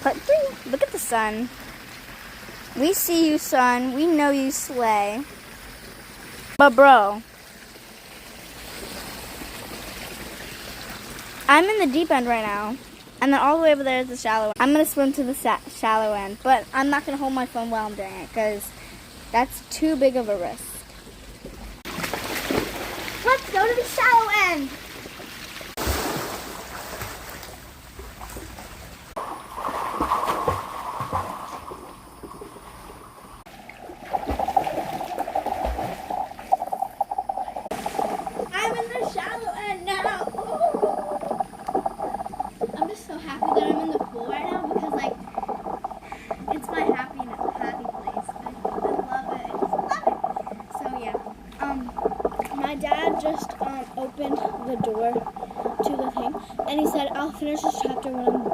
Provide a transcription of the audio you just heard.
Part 3. Look at the sun. We see you, sun. We know you slay. But bro, I'm in the deep end right now. And then all the way over there is the shallow end. I'm going to swim to the shallow end. But I'm not going to hold my phone while I'm doing it because that's too big of a risk. Let's go to the shallow end. I'm in the shallow end now. I'm just so happy that I'm in the pool right now because, like, it's my happy place. I love it. I just love it. So yeah, my dad just opened the door to the thing, and he said, "I'll finish this chapter when I'm